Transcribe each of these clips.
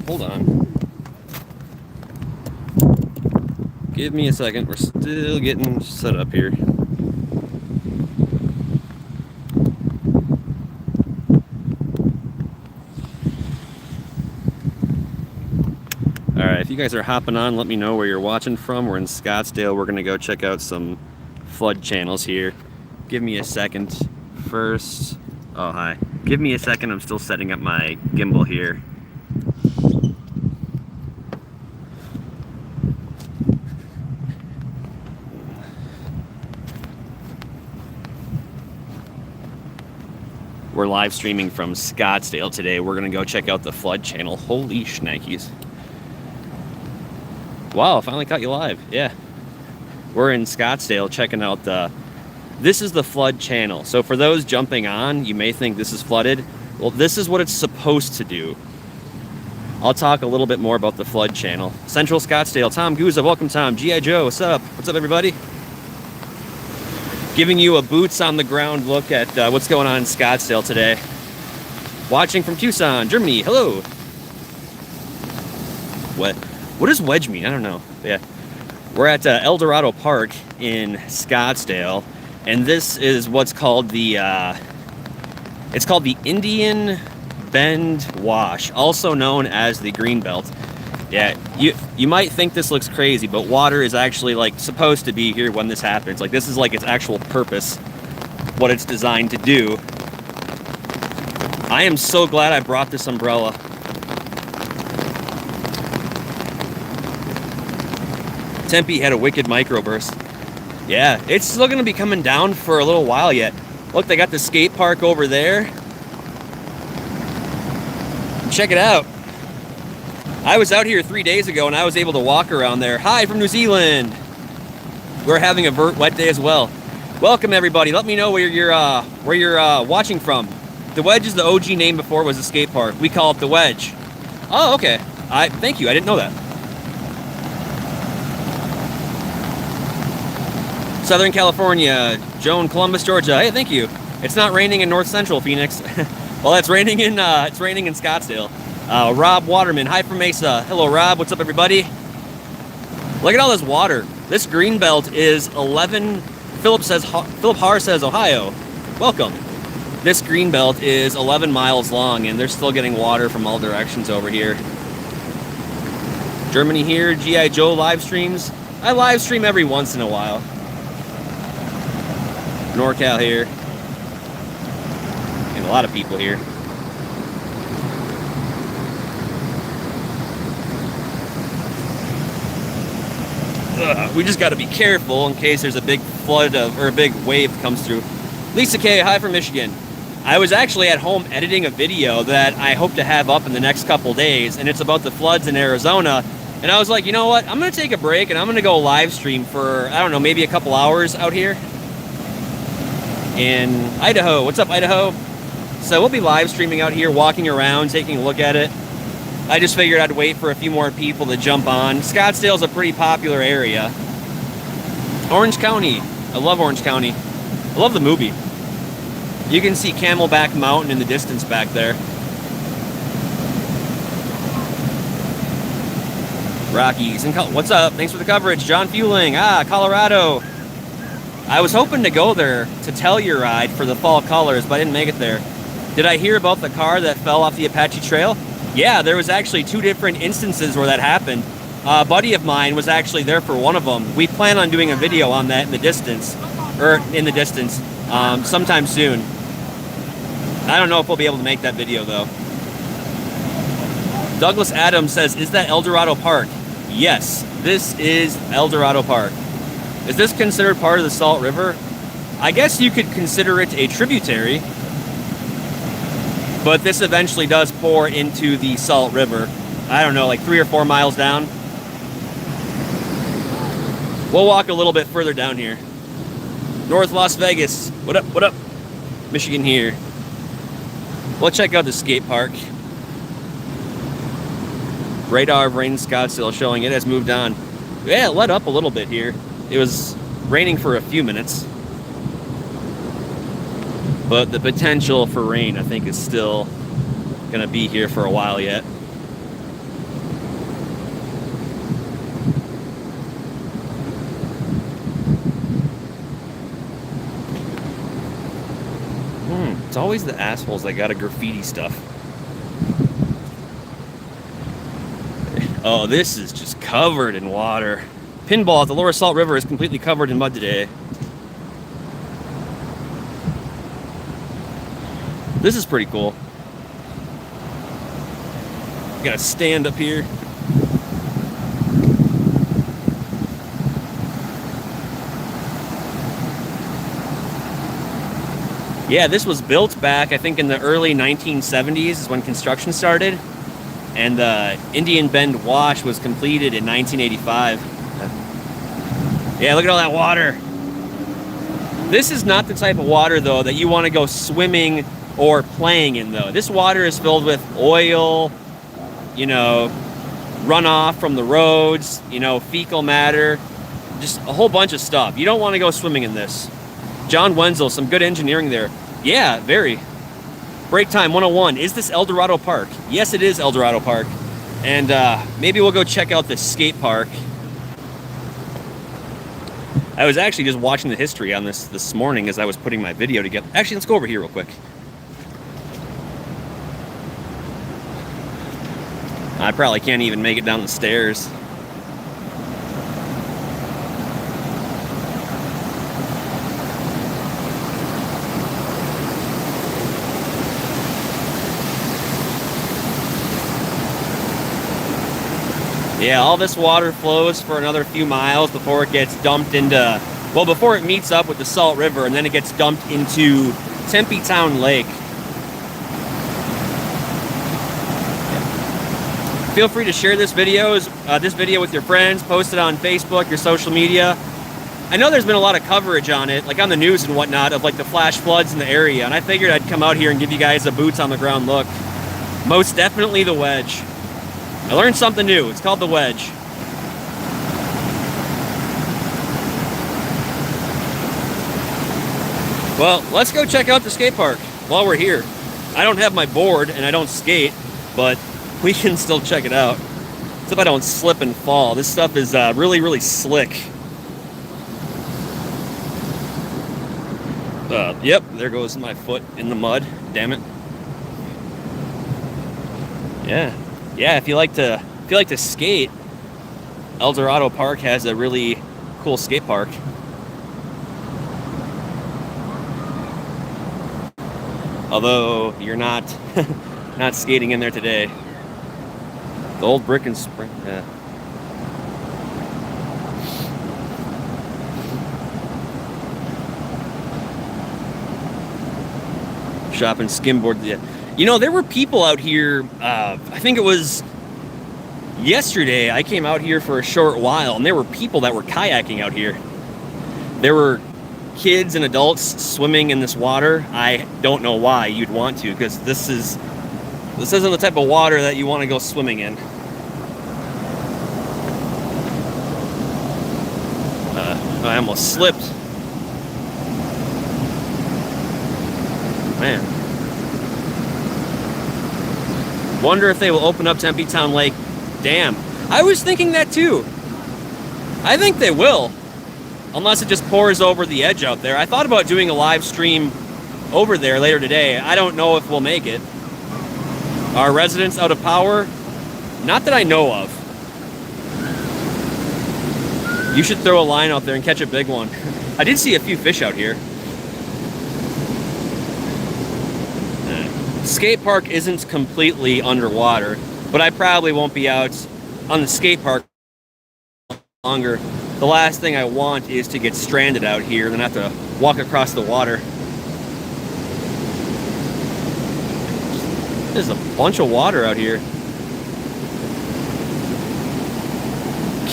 hold on. Give me a second. We're still getting set up here. Alright, if you guys are hopping on, let me know where you're watching from. We're in Scottsdale. We're going to go check out some flood channels here. Give me a second first. Oh, hi. Give me a second. I'm still setting up my gimbal here. We're live streaming from Scottsdale today. We're going to go check out the flood channel. Holy shnikes. Wow, finally caught you live. Yeah. We're in Scottsdale checking out this is the flood channel. So for those jumping on, you may think this is flooded. Well, this is what it's supposed to do. I'll talk a little bit more about the flood channel. Central Scottsdale, Tom Guza, welcome Tom. G.I. Joe, what's up? What's up everybody? Giving you a boots on the ground look at what's going on in Scottsdale today. Watching from Tucson, Germany, hello. What does wedge mean? I don't know. Yeah. We're at El Dorado Park in Scottsdale, and this is what's called the it's called the Indian Bend Wash, also known as the Greenbelt. Yeah, you might think this looks crazy, but water is actually like supposed to be here when this happens. Like this is like its actual purpose, what it's designed to do. I am so glad I brought this umbrella. Tempe had a wicked microburst. Yeah, it's still gonna be coming down for a little while yet. Look, they got the skate park over there. Check it out. I was out here 3 days ago and I was able to walk around there. Hi from New Zealand. We're having a wet day as well. Welcome everybody. Let me know where you're watching from. The Wedge is the OG name before it was a skate park. We call it the Wedge. Oh, okay. Thank you. I didn't know that. Southern California, Joan, Columbus, Georgia. Hey, thank you. It's not raining in North Central Phoenix. Well, it's raining in Scottsdale. Rob Waterman, hi from Mesa. Hello, Rob. What's up, everybody? Look at all this water. This Greenbelt is 11. Philip Haar says Ohio. Welcome. This Greenbelt is 11 miles long, and they're still getting water from all directions over here. Germany here. G.I. Joe live streams. I live stream every once in a while. NorCal here. And a lot of people here. We just got to be careful in case there's a big flood or a big wave comes through. Lisa K, hi from Michigan. I was actually at home editing a video that I hope to have up in the next couple days, and it's about the floods in Arizona. And I was like, you know what? I'm going to take a break and I'm going to go live stream for, I don't know, maybe a couple hours out here in Idaho. What's up, Idaho? So we'll be live streaming out here, walking around, taking a look at it. I just figured I'd wait for a few more people to jump on. Scottsdale's a pretty popular area. Orange County. I love Orange County. I love the movie. You can see Camelback Mountain in the distance back there. Rockies. What's up? Thanks for the coverage. John Fueling. Colorado. I was hoping to go there to Telluride for the fall colors, but I didn't make it there. Did I hear about the car that fell off the Apache Trail? Yeah, there was actually 2 different instances where that happened. A buddy of mine was actually there for one of them. We plan on doing a video on that in the distance, sometime soon. I don't know if we'll be able to make that video though. Douglas Adams says, is that El Dorado Park? Yes, this is El Dorado Park. Is this considered part of the Salt River? I guess you could consider it a tributary, but this eventually does pour into the Salt River. I don't know, like 3 or 4 miles down. We'll walk a little bit further down here. North Las Vegas. What up, what up? Michigan here. We'll check out the skate park. Radar of rain in Scottsdale showing it has moved on. Yeah, it let up a little bit here. It was raining for a few minutes. But the potential for rain, I think, is still going to be here for a while yet. It's always the assholes that gotta graffiti stuff. Oh, this is just covered in water. Pinball at the Lower Salt River is completely covered in mud today. This is pretty cool. Gotta stand up here. Yeah, this was built back, I think, in the early 1970s is when construction started. And the Indian Bend Wash was completed in 1985. Yeah, look at all that water. This is not the type of water, though, that you want to go swimming or playing in, though. This water is filled with oil, you know, runoff from the roads, you know, fecal matter, just a whole bunch of stuff. You don't want to go swimming in this. John Wenzel, some good engineering there. Yeah, very. Break time 101. Is this El Dorado Park? Yes, it is El Dorado Park. And maybe we'll go check out this skate park. I was actually just watching the history on this morning as I was putting my video together. Actually, let's go over here real quick. I probably can't even make it down the stairs. Yeah, all this water flows for another few miles before it gets dumped into, well, before it meets up with the Salt River, and then it gets dumped into Tempe Town Lake. Feel free to share this video with your friends, post it on Facebook, your social media. I know there's been a lot of coverage on it, like on the news and whatnot, of like the flash floods in the area, and I figured I'd come out here and give you guys a boots on the ground look. Most definitely the wedge. I learned something new. It's called the wedge. Well, let's go check out the skate park while we're here. I don't have my board and I don't skate, but we can still check it out. Except if I don't slip and fall. This stuff is really, really slick. Yep, there goes my foot in the mud. Damn it. Yeah, if you like to skate, El Dorado Park has a really cool skate park. Although you're not not skating in there today. The old brick and spring. Yeah. Shopping skimboard. Yeah. You know, there were people out here, I think it was yesterday, I came out here for a short while, and there were people that were kayaking out here. There were kids and adults swimming in this water. I don't know why you'd want to, because this isn't the type of water that you want to go swimming in. I almost slipped. Man. Wonder if they will open up Tempe Town Lake Dam. I was thinking that too. I think they will. Unless it just pours over the edge out there. I thought about doing a live stream over there later today. I don't know if we'll make it. Are residents out of power? Not that I know of. You should throw a line out there and catch a big one. I did see a few fish out here. Skate park isn't completely underwater, but I probably won't be out on the skate park longer. The last thing I want is to get stranded out here and then have to walk across the water. There's a bunch of water out here.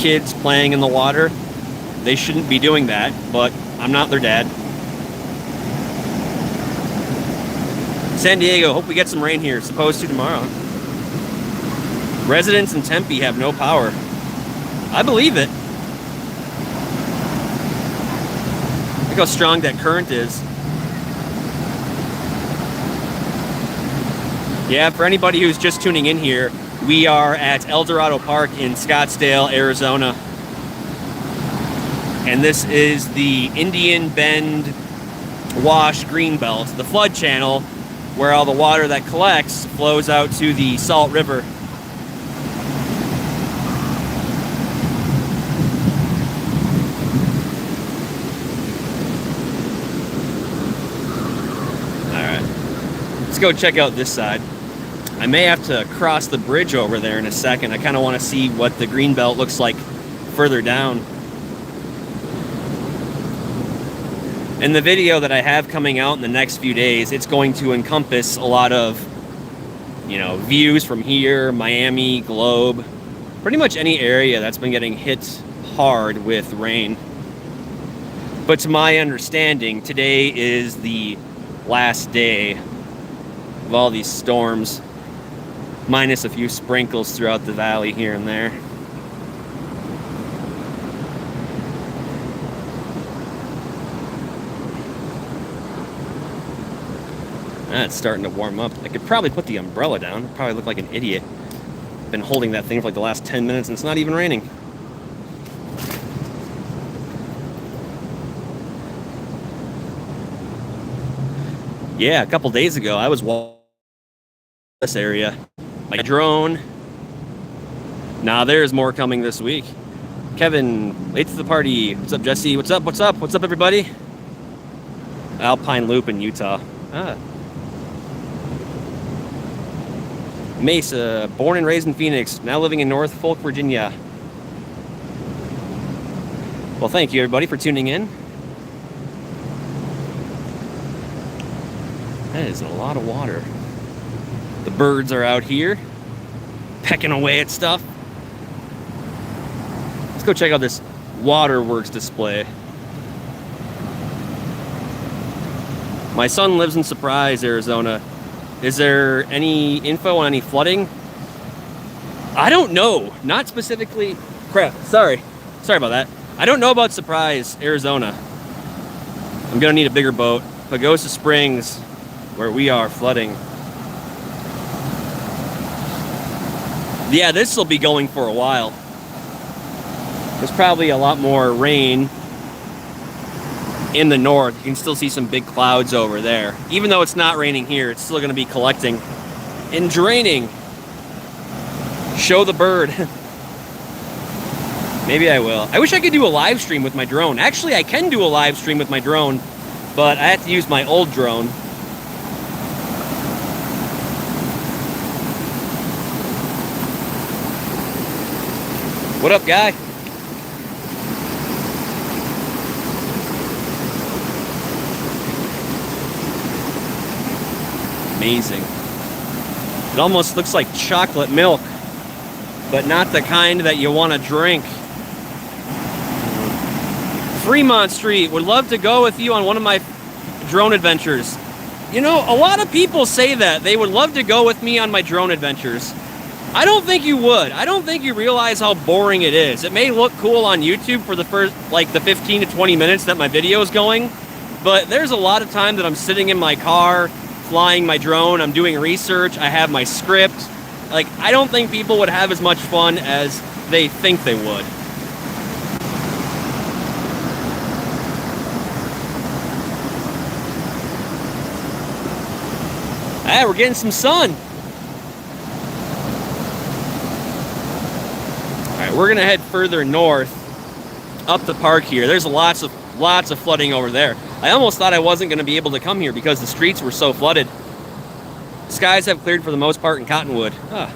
Kids playing in the water. They shouldn't be doing that, but I'm not their dad. San Diego, hope we get some rain here. Supposed to tomorrow. Residents in Tempe have no power. I believe it. Look how strong that current is. Yeah, for anybody who's just tuning in here, we are at El Dorado Park in Scottsdale, Arizona. And this is the Indian Bend wash Greenbelt, the flood channel, where all the water that collects flows out to the Salt River. Let's go check out this side. I may have to cross the bridge over there in a second. I kind of want to see what the Greenbelt looks like further down. In the video that I have coming out in the next few days, it's going to encompass a lot of, you know, views from here, Miami, Globe, pretty much any area that's been getting hit hard with rain. But to my understanding, today is the last day of all these storms, minus a few sprinkles throughout the valley here and there. It's starting to warm up. I could probably put the umbrella down. I'd probably look like an idiot. Been holding that thing for like the last 10 minutes and it's not even raining. Yeah, a couple days ago, I was walking this area. My drone. Nah, there's more coming this week. Kevin, late to the party. What's up, Jesse? What's up? What's up? What's up, everybody? Alpine Loop in Utah. Mesa, born and raised in Phoenix, now living in North Folk, Virginia. Well, thank you, everybody, for tuning in. That is a lot of water. The birds are out here, pecking away at stuff. Let's go check out this waterworks display. My son lives in Surprise, Arizona. Is there any info on any flooding? I don't know. Not specifically. Crap. Sorry about that. I don't know about Surprise, Arizona. I'm gonna need a bigger boat. Pagosa Springs, where we are, flooding. Yeah, this will be going for a while. There's probably a lot more rain in the north. You can still see some big clouds over there. Even though it's not raining here, it's still going to be collecting and draining. Show the bird. Maybe I will. I wish I could do a live stream with my drone. Actually, I can do a live stream with my drone, but I have to use my old drone. What up, guy? Amazing. It almost looks like chocolate milk, but not the kind that you want to drink. Fremont Street, would love to go with you on one of my drone adventures. You know, a lot of people say that they would love to go with me on my drone adventures. I don't think you would. I don't think you realize how boring it is. It may look cool on YouTube for the first, like, the 15 to 20 minutes that my video is going, but there's a lot of time that I'm sitting in my car, flying my drone, I'm doing research, I have my script. Like, I don't think people would have as much fun as they think they would. Ah, we're getting some sun. We're gonna head further north up the park here. There's lots of flooding over there. I almost thought I wasn't gonna be able to come here because the streets were so flooded. Skies have cleared for the most part in Cottonwood. Ah,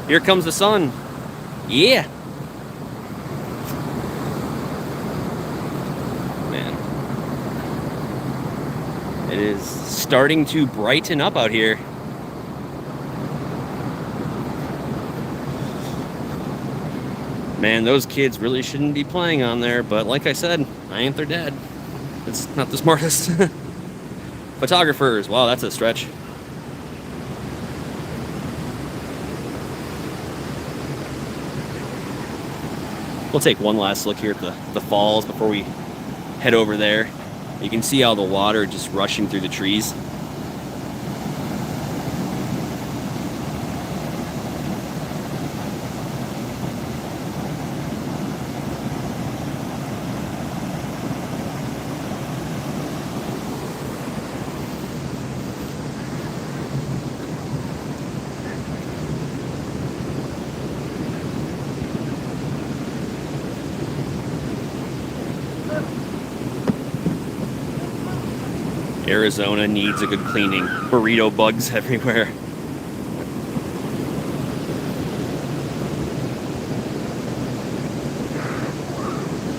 here comes the sun. Yeah. Man. It is starting to brighten up out here. Man, those kids really shouldn't be playing on there, but like I said, I ain't their dad. It's not the smartest. Photographers, wow, that's a stretch. We'll take one last look here at the falls before we head over there. You can see all the water just rushing through the trees. Arizona needs a good cleaning. Burrito bugs everywhere.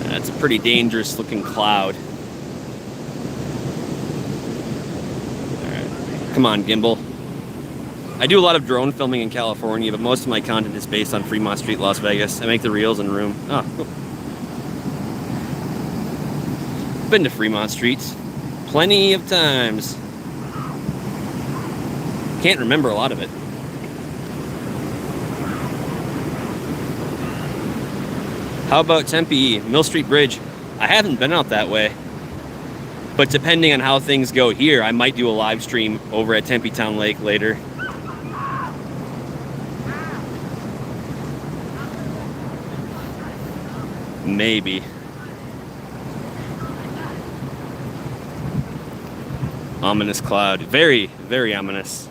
That's a pretty dangerous looking cloud. Alright. Come on, gimbal. I do a lot of drone filming in California, but most of my content is based on Fremont Street, Las Vegas. I make the reels in room. Oh, cool. Been to Fremont Street plenty of times. Can't remember a lot of it. How about Tempe, Mill Street Bridge? I haven't been out that way. But depending on how things go here, I might do a live stream over at Tempe Town Lake later. Maybe. Ominous cloud. Very, very ominous.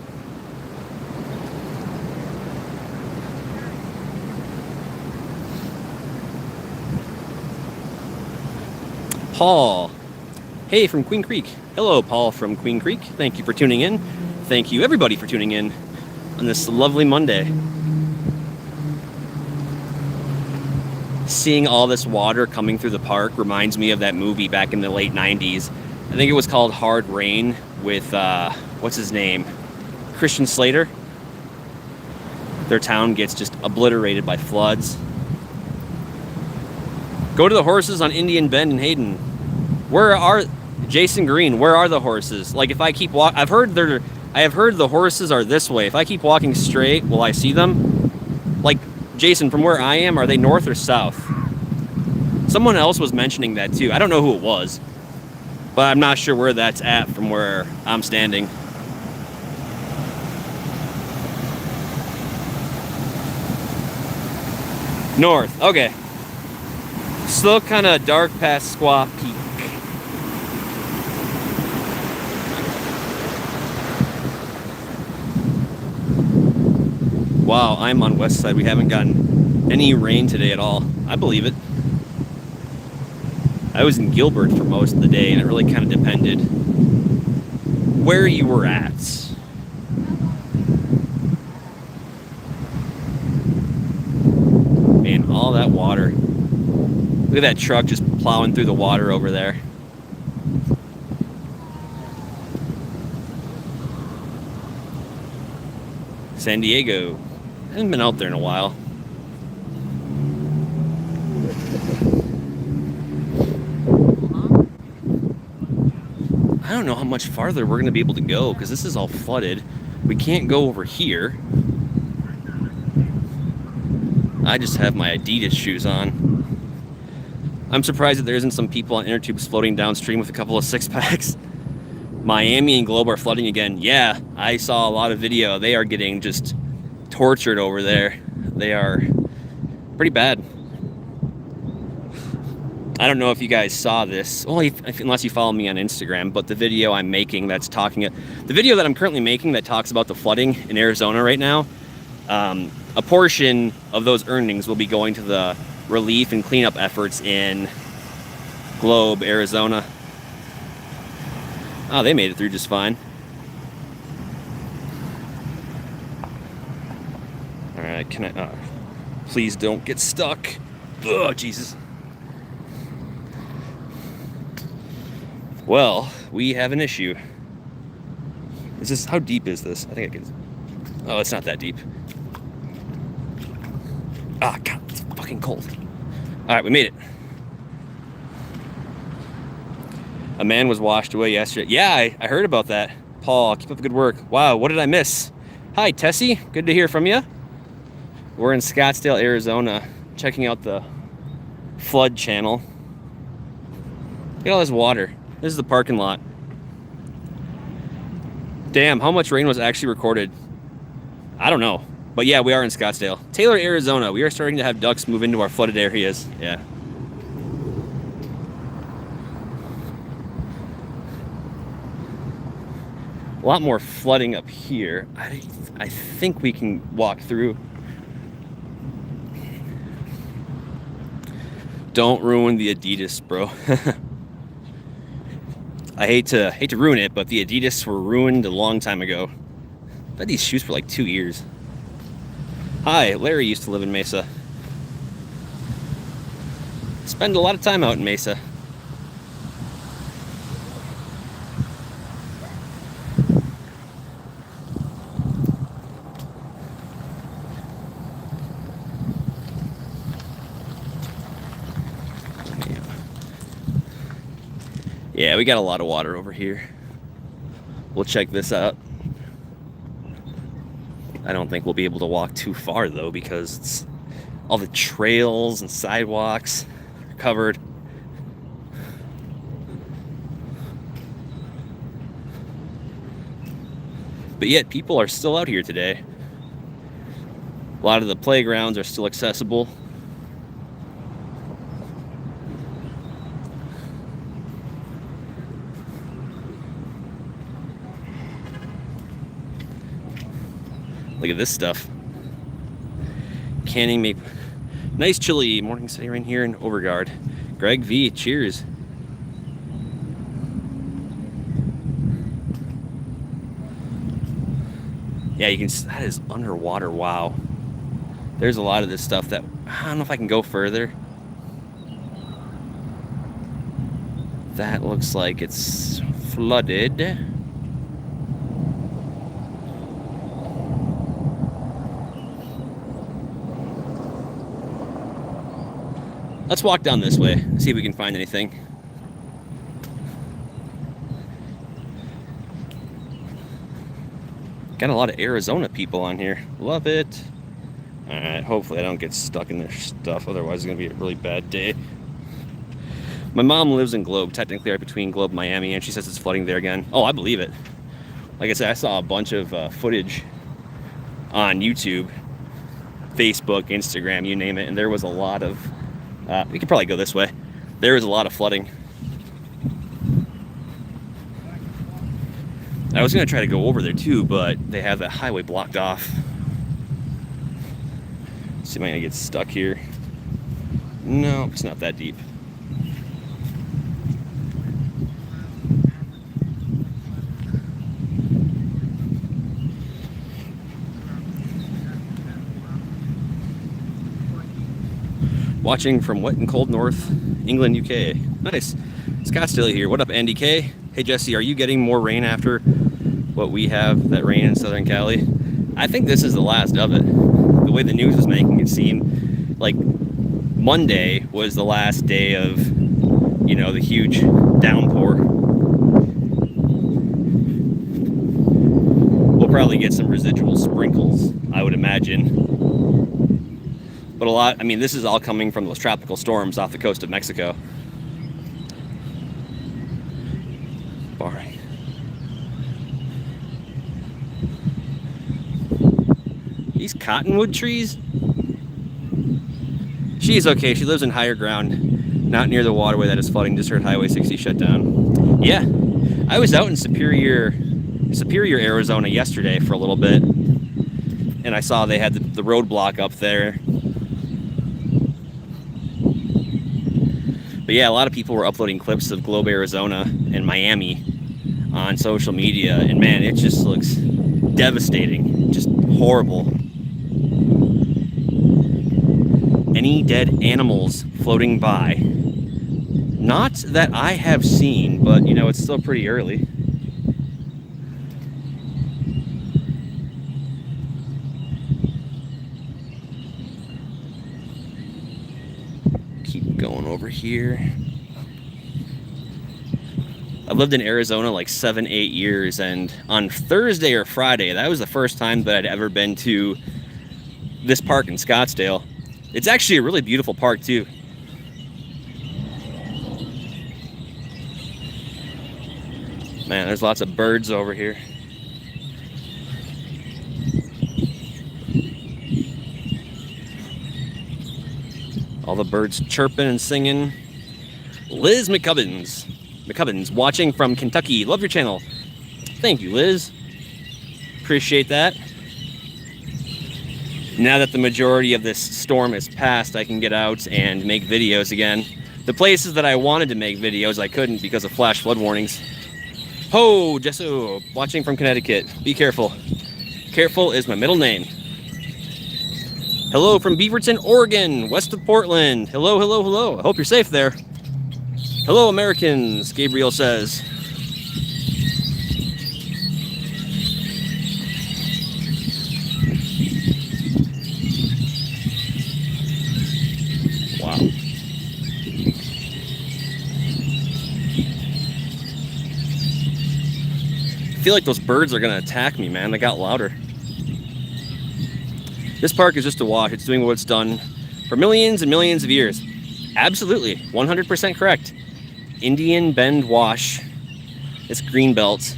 Paul. Hey, from Queen Creek. Hello, Paul from Queen Creek. Thank you for tuning in. Thank you, everybody, for tuning in on this lovely Monday. Seeing all this water coming through the park reminds me of that movie back in the late 90s. I think it was called Hard Rain with, what's his name? Christian Slater. Their town gets just obliterated by floods. Go to the horses on Indian Bend in Hayden. Where are, Jason Green, where are the horses? Like if I keep walking, I have heard the horses are this way. If I keep walking straight, will I see them? Like, Jason, from where I am, are they north or south? Someone else was mentioning that too. I don't know who it was, but I'm not sure where that's at from where I'm standing. North, okay. Still kind of dark past Squaw Peak. Wow, I'm on west side. We haven't gotten any rain today at all. I believe it. I was in Gilbert for most of the day, and it really kind of depended where you were at. Man, all that water. Look at that truck just plowing through the water over there. San Diego. I haven't been out there in a while. I don't know how much farther we're going to be able to go because this is all flooded. We can't go over here. I just have my Adidas shoes on. I'm surprised that there isn't some people on inner tubes floating downstream with a couple of six-packs. Miami and Globe are flooding again. Yeah, I saw a lot of video. They are getting just tortured over there. They are pretty bad. I don't know if you guys saw this, well, unless you follow me on Instagram, but the video I'm making that's talking, the video that I'm currently making that talks about the flooding in Arizona right now, a portion of those earnings will be going to the relief and cleanup efforts in Globe, Arizona. Oh, they made it through just fine. Alright, can I... please don't get stuck. Oh, Jesus. Well, we have an issue. Is this... how deep is this? I think I can... oh, it's not that deep. Ah, God, it's fucking cold. Alright, we made it. A man was washed away yesterday. Yeah, I heard about that. Paul, keep up the good work. Wow, what did I miss? Hi, Tessie. Good to hear from you. We're in Scottsdale, Arizona, checking out the flood channel. Look at all this water. This is the parking lot. Damn, how much rain was actually recorded? I don't know. But yeah, we are in Scottsdale. Taylor, Arizona. We are starting to have ducks move into our flooded areas. Yeah. A lot more flooding up here. I think we can walk through. Don't ruin the Adidas, bro. I hate to ruin it, but the Adidas were ruined a long time ago. I've had these shoes for like 2 years. Hi, Larry used to live in Mesa. Spend a lot of time out in Mesa. Yeah, we got a lot of water over here. We'll check this out. I don't think we'll be able to walk too far though, because it's, all the trails and sidewalks are covered. But yet people are still out here today. A lot of the playgrounds are still accessible. Look at this stuff. Canning maple. Nice chilly morning day right here in Overguard. Greg V, cheers. Yeah, you can, that is underwater, wow. There's a lot of this stuff that, I don't know if I can go further. That looks like it's flooded. Let's walk down this way, see if we can find anything. Got a lot of Arizona people on here. Love it. All right, hopefully I don't get stuck in their stuff. Otherwise it's gonna be a really bad day. My mom lives in Globe, technically right between Globe and Miami, and she says it's flooding there again. Oh, I believe it. Like I said, I saw a bunch of footage on YouTube, Facebook, Instagram, you name it, and there was a lot of, we could probably go this way. There was a lot of flooding. I was gonna try to go over there too, but they have that highway blocked off. Let's see if I'm gonna get stuck here. No, it's not that deep. Watching from wet and cold North England, UK. Nice. SCOTTSDALE here. What up, Andy K? Hey Jesse, are you getting more rain after what we have, that rain in Southern Cali? I think this is the last of it. The way the news was making it seem, like Monday was the last day of, you know, the huge downpour. We'll probably get some residual sprinkles, I would imagine. But a lot, I mean, this is all coming from those tropical storms off the coast of Mexico. Barring. These cottonwood trees? She's okay, she lives in higher ground, not near the waterway that is flooding. Just heard Highway 60 shut down. Yeah, I was out in Superior, Arizona yesterday for a little bit, and I saw they had the roadblock up there. But yeah, a lot of people were uploading clips of Globe, Arizona and Miami on social media, and man, it just looks devastating, just horrible. Any dead animals floating by? Not that I have seen, but you know, it's still pretty early. Keep going over here. I've lived in Arizona like 7-8 years, and on Thursday or Friday, that was the first time that I'd ever been to this park in Scottsdale. It's actually a really beautiful park too. Man, there's lots of birds over here. All the birds chirping and singing. Liz McCubbins, watching from Kentucky. Love your channel. Thank you, Liz. Appreciate that. Now that the majority of this storm has passed, I can get out and make videos again. The places that I wanted to make videos, I couldn't because of flash flood warnings. Ho, Jesso, watching from Connecticut. Be careful. Careful is my middle name. Hello from Beaverton, Oregon, west of Portland. Hello, hello, hello. I hope you're safe there. Hello, Americans, Gabriel says. Wow. I feel like those birds are going to attack me, man. They got louder. This park is just a wash. It's doing what it's done for millions and millions of years. Absolutely, 100% correct. Indian Bend Wash. It's Greenbelt.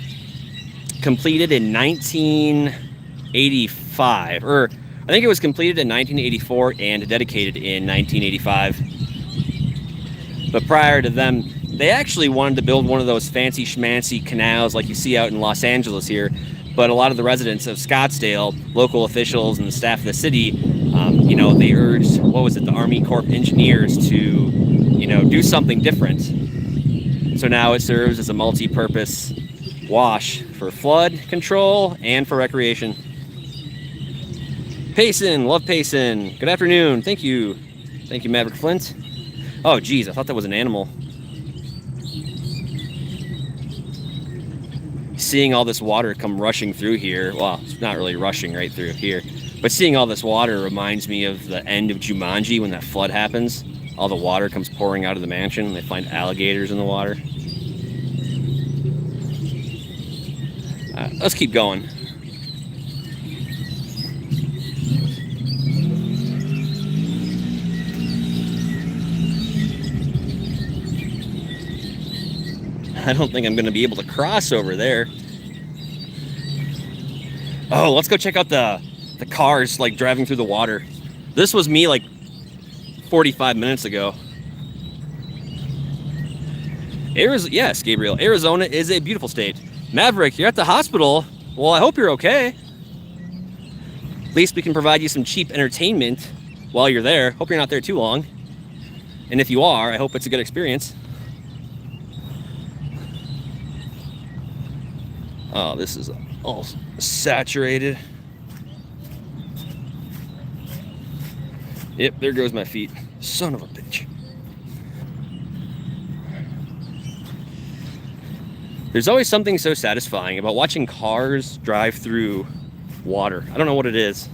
Completed in 1985. Or I think it was completed in 1984 and dedicated in 1985. But prior to them, they actually wanted to build one of those fancy schmancy canals like you see out in Los Angeles here. But a lot of the residents of Scottsdale, local officials and the staff of the city, they urged, the Army Corps of Engineers to, do something different. So now it serves as a multi-purpose wash for flood control and for recreation. Payson, love Payson. Good afternoon. Thank you. Thank you, Maverick Flint. Oh, geez, I thought that was an animal. Seeing all this water come rushing through here, well, it's not really rushing right through here, but seeing all this water reminds me of the end of Jumanji when that flood happens. All the water comes pouring out of the mansion, and they find alligators in the water. Let's keep going. I don't think I'm going to be able to cross over there. Oh, let's go check out the cars like driving through the water. This was me like 45 minutes ago. Yes, Gabriel. Arizona is a beautiful state. Maverick, you're at the hospital. Well, I hope you're okay. At least we can provide you some cheap entertainment while you're there. Hope you're not there too long. And if you are, I hope it's a good experience. Oh, this is all saturated. Yep, there goes my feet. Son of a bitch. There's always something so satisfying about watching cars drive through water. I don't know what it is.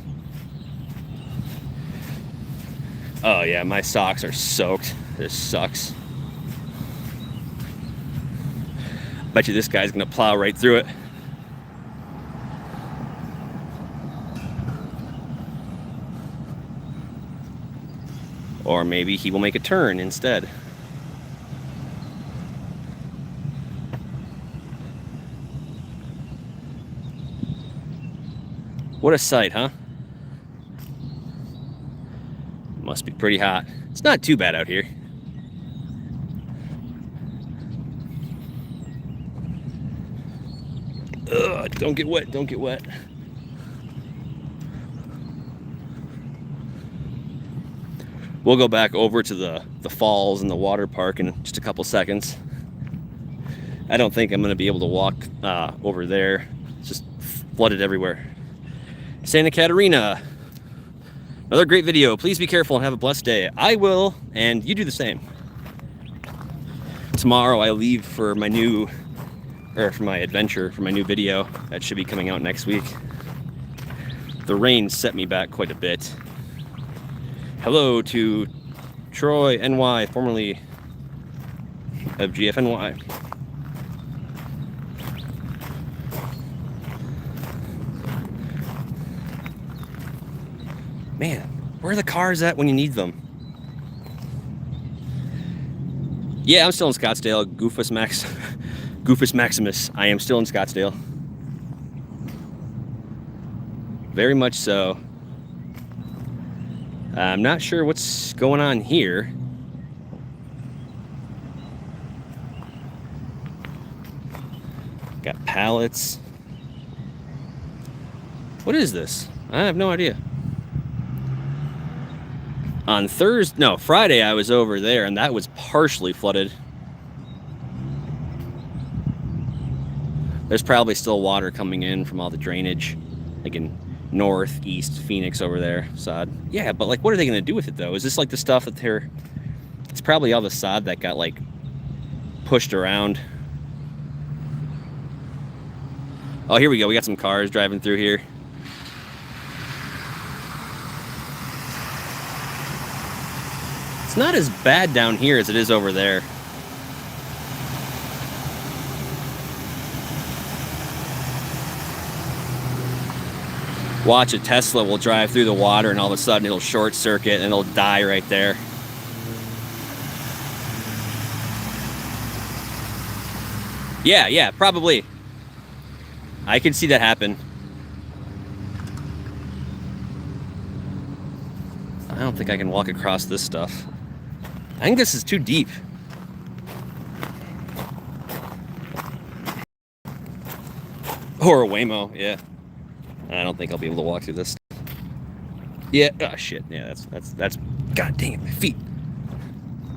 Oh yeah, my socks are soaked. This sucks. Bet you this guy's gonna plow right through it. Or maybe he will make a turn instead. What a sight, huh? Must be pretty hot. It's not too bad out here. Ugh, don't get wet, don't get wet. We'll go back over to the falls and the water park in just a couple seconds. I don't think I'm going to be able to walk over there. It's just flooded everywhere. Santa Catarina. Another great video. Please be careful and have a blessed day. I will, and you do the same. Tomorrow I leave for my adventure, for my new video. That should be coming out next week. The rain set me back quite a bit. Hello to Troy NY, formerly of GFNY. Man, where are the cars at when you need them? Yeah, I'm still in Scottsdale. Goofus Maximus. I am still in Scottsdale. Very much so. I'm not sure what's going on here. Got pallets. What is this? I have no idea. On Friday I was over there and that was partially flooded. There's probably still water coming in from all the drainage, like in northeast Phoenix over there, sod. Yeah, but like, what are they gonna do with it though? Is this like the stuff that they're... It's probably all the sod that got like pushed around. Oh, here we go. We got some cars driving through here. It's not as bad down here as it is over there. Watch, a Tesla will drive through the water and all of a sudden it'll short circuit and it'll die right there. Yeah, probably. I can see that happen. I don't think I can walk across this stuff. I think this is too deep. Or a Waymo, yeah. I don't think I'll be able to walk through this. Yeah, oh shit. Yeah, that's god dang it, my feet.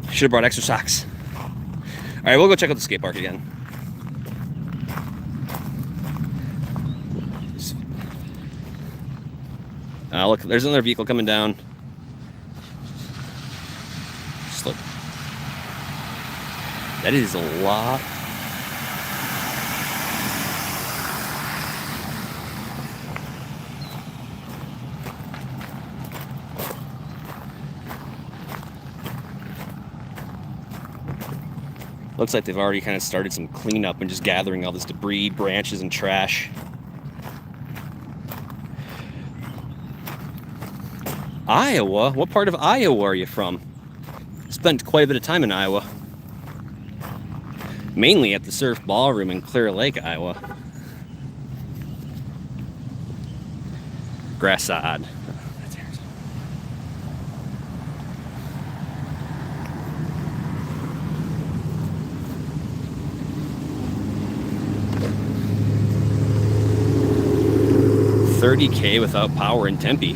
Should have brought extra socks. Alright, we'll go check out the skate park again. Look, there's another vehicle coming down. Just look. That is a lot. Looks like they've already kind of started some cleanup and just gathering all this debris, branches, and trash. Iowa? What part of Iowa are you from? Spent quite a bit of time in Iowa. Mainly at the Surf Ballroom in Clear Lake, Iowa. Grassad. $30K without power in Tempe.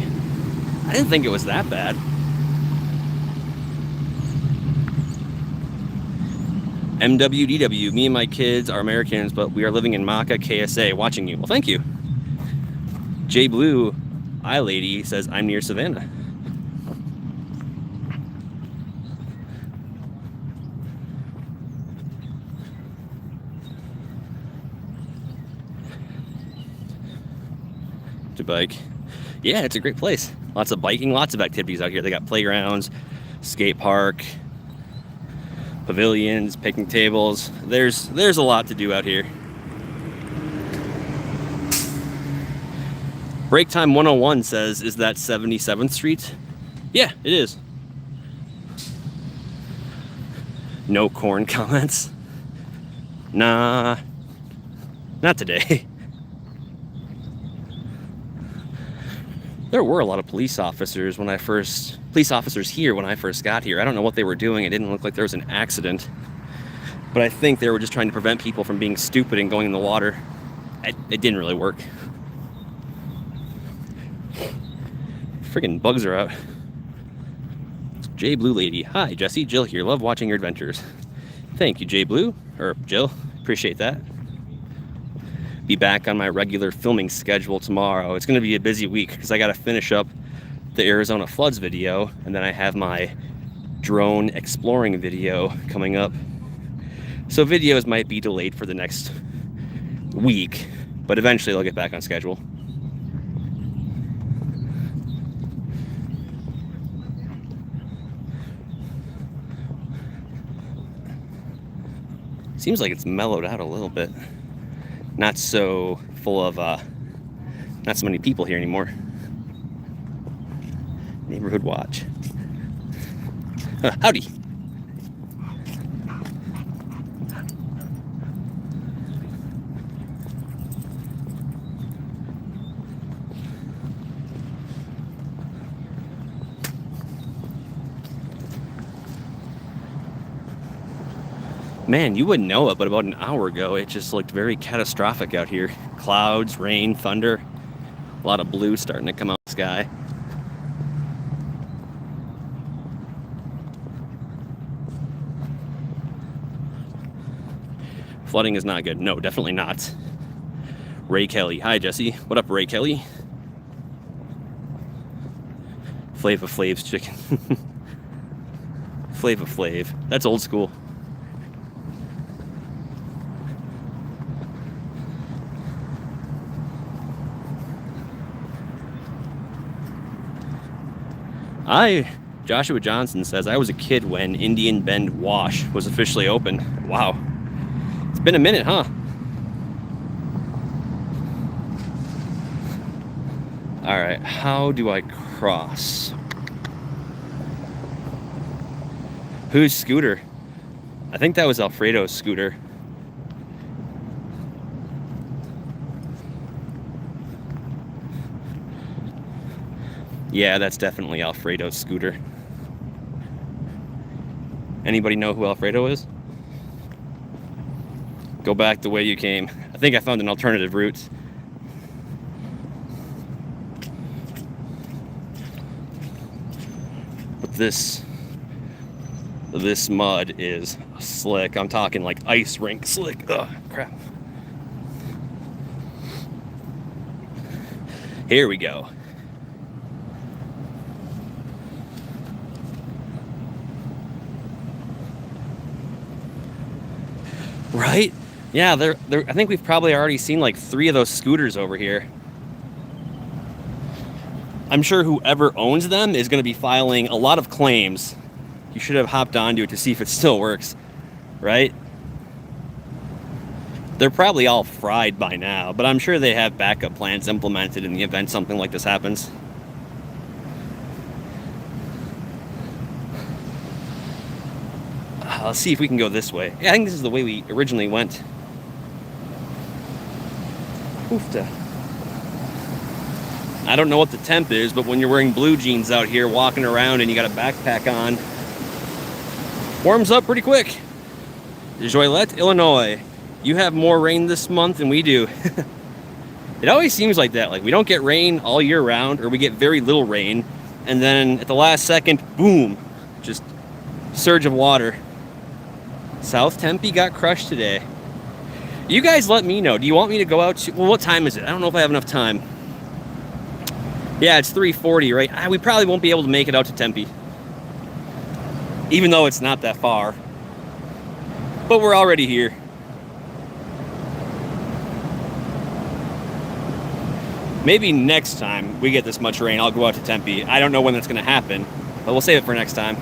I didn't think it was that bad. MWDW, me and my kids are Americans, but we are living in Maka, KSA, watching you. Well, thank you. J Blue Eye Lady says, I'm near Savannah. To bike. Yeah, it's a great place. Lots of biking, lots of activities out here. They got playgrounds, skate park, pavilions, picnic tables. There's a lot to do out here. Break Time 101 says, is that 77th Street? Yeah, it is. No corn comments. Nah, not today. There were a lot of police officers here when I first got here. I don't know what they were doing. It didn't look like there was an accident. But I think they were just trying to prevent people from being stupid and going in the water. It didn't really work. Friggin' bugs are out. J Blue Lady. Hi, Jesse. Jill here. Love watching your adventures. Thank you, J Blue. Or Jill. Appreciate that. Be back on my regular filming schedule tomorrow. It's going to be a busy week because I got to finish up the Arizona floods video, and then I have my drone exploring video coming up. So videos might be delayed for the next week, but eventually they'll get back on schedule. Seems like it's mellowed out a little bit. Not so full of, not so many people here anymore. Neighborhood watch. Howdy. Man, you wouldn't know it, but about an hour ago, it just looked very catastrophic out here. Clouds, rain, thunder, a lot of blue starting to come out of the sky. Flooding is not good. No, definitely not. Ray Kelly. Hi, Jesse. What up, Ray Kelly? Flava Flav's chicken. Flava Flav. That's old school. Joshua Johnson says, I was a kid when Indian Bend Wash was officially open. Wow. It's been a minute, huh? All right, how do I cross? Whose scooter? I think that was Alfredo's scooter. Yeah, that's definitely Alfredo's scooter. Anybody know who Alfredo is? Go back the way you came. I think I found an alternative route. But this mud is slick. I'm talking like ice rink slick. Ugh, crap. Here we go. Right? Yeah, I think we've probably already seen like 3 of those scooters over here. I'm sure whoever owns them is going to be filing a lot of claims. You should have hopped onto it to see if it still works, right? They're probably all fried by now, but I'm sure they have backup plans implemented in the event something like this happens. Let's see if we can go this way. Yeah, I think this is the way we originally went. Oofta. I don't know what the temp is, but when you're wearing blue jeans out here walking around and you got a backpack on, warms up pretty quick. Joylette, Illinois. You have more rain this month than we do. It always seems like that. Like we don't get rain all year round, or we get very little rain, and then at the last second, boom, just surge of water. South Tempe got crushed today. You guys let me know. Do you want me to go out to... Well, what time is it? I don't know if I have enough time. Yeah, it's 3:40, right? We probably won't be able to make it out to Tempe. Even though it's not that far. But we're already here. Maybe next time we get this much rain, I'll go out to Tempe. I don't know when that's going to happen, but we'll save it for next time.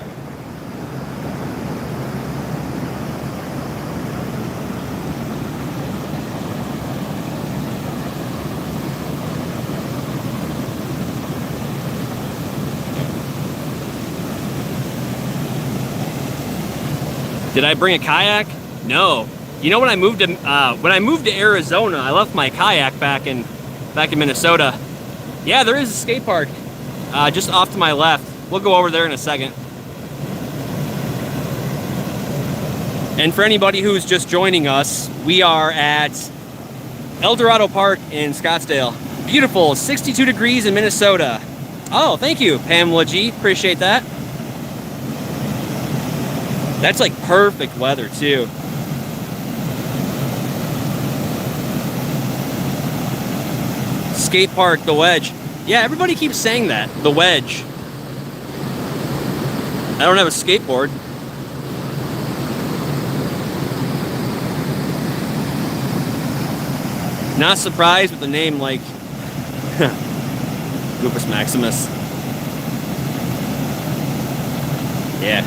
Did I bring a kayak? No. You know, when I moved to Arizona, I left my kayak back in Minnesota. Yeah, there is a skate park just off to my left. We'll go over there in a second. And for anybody who's just joining us, we are at El Dorado Park in Scottsdale. Beautiful, 62 degrees in Minnesota. Oh, thank you, Pamela G. Appreciate that. That's like perfect weather too. Skate park, the Wedge. Yeah, everybody keeps saying that, the Wedge. I don't have a skateboard. Not surprised with the name like Lupus Maximus. Yeah.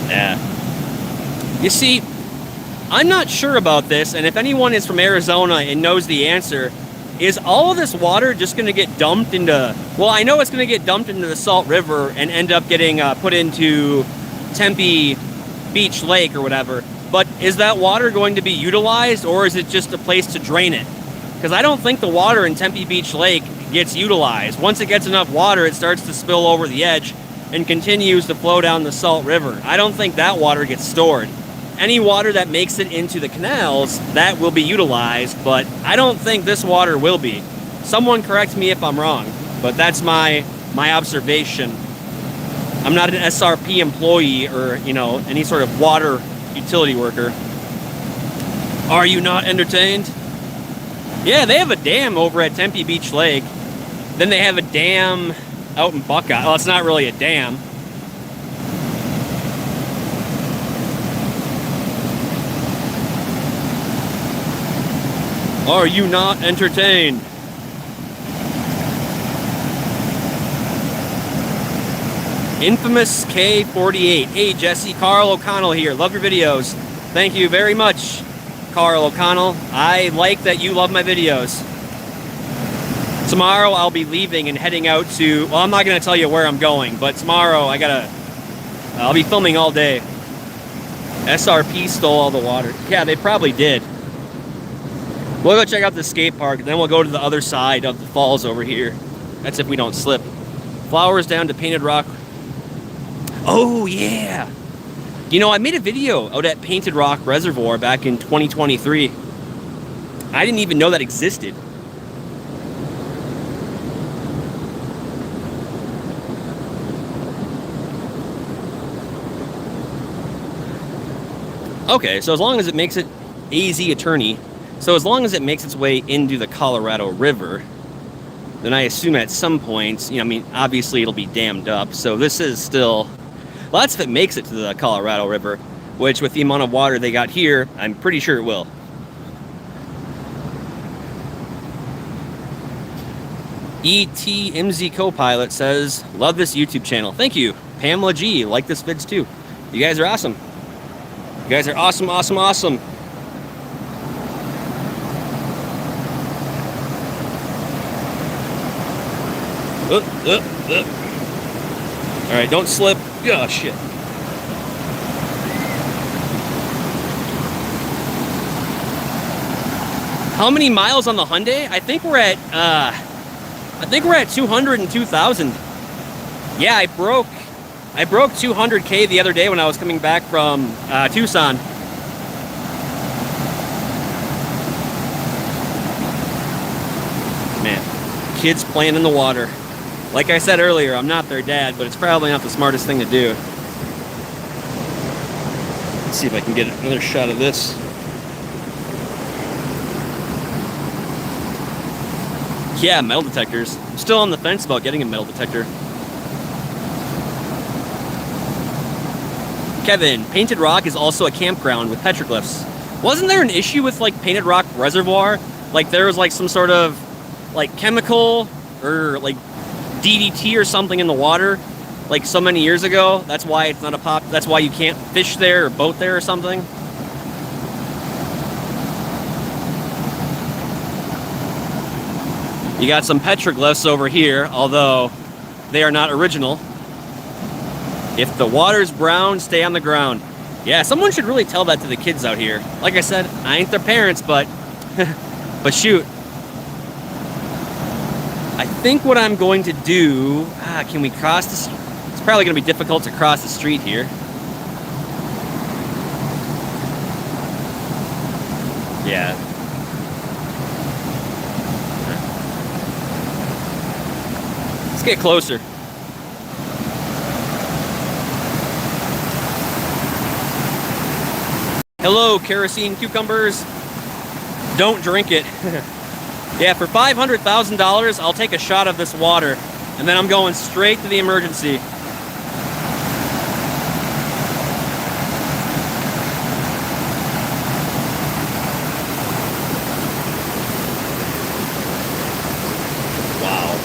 Yeah. You see, I'm not sure about this, and if anyone is from Arizona and knows the answer, is all of this water just going to get dumped into... Well, I know it's going to get dumped into the Salt River and end up getting put into Tempe Beach Lake or whatever, but is that water going to be utilized, or is it just a place to drain it? Because I don't think the water in Tempe Beach Lake gets utilized. Once it gets enough water, it starts to spill over the edge and continues to flow down the Salt River. I don't think that water gets stored. Any water that makes it into the canals, that will be utilized, but I don't think this water will be. Someone correct me if I'm wrong, but that's my observation. I'm not an SRP employee or, you know, any sort of water utility worker. Are you not entertained? Yeah, they have a dam over at Tempe Beach Lake. Then they have a dam out in Buckeye. Well, it's not really a dam. Are you not entertained? Infamous K48. Hey Jesse, Carl O'Connell here. Love your videos. Thank you very much, Carl O'Connell. I like that you love my videos. Tomorrow I'll be leaving and heading out to, well, I'm not going to tell you where I'm going, but tomorrow I'll be filming all day. SRP stole all the water. Yeah, they probably did. We'll go check out the skate park, then we'll go to the other side of the falls over here. That's if we don't slip. Flowers down to Painted Rock. Oh, yeah. You know, I made a video out at Painted Rock Reservoir back in 2023. I didn't even know that existed. Okay, so as long as it makes it AZ Attorney, so as long as it makes its way into the Colorado River, then I assume at some point, you know, I mean, obviously it'll be dammed up. So this is still, well, that's if it makes it to the Colorado River, which with the amount of water they got here, I'm pretty sure it will. ETMZ Copilot says, love this YouTube channel. Thank you. Pamela G, like this vids too. You guys are awesome. You guys are awesome, awesome, awesome. All right, don't slip. Oh, shit. How many miles on the Hyundai? I think we're at 202,000. Yeah, I broke 200K the other day when I was coming back from Tucson. Man, kids playing in the water. Like I said earlier, I'm not their dad, but it's probably not the smartest thing to do. Let's see if I can get another shot of this. Yeah, metal detectors. I'm still on the fence about getting a metal detector. Kevin, Painted Rock is also a campground with petroglyphs. Wasn't there an issue with like Painted Rock Reservoir? Like there was like some sort of like chemical or like DDT or something in the water like so many years ago. That's why it's not that's why you can't fish there or boat there or something. You got some petroglyphs over here, although they are not original. If the water's brown, stay on the ground. Yeah, someone should really tell that to the kids out here. Like I said, I ain't their parents, but but shoot. I think what I'm going to do, can we cross this? It's probably going to be difficult to cross the street here. Yeah. Let's get closer. Hello, kerosene cucumbers. Don't drink it. Yeah, for $500,000, I'll take a shot of this water, and then I'm going straight to the emergency. Wow.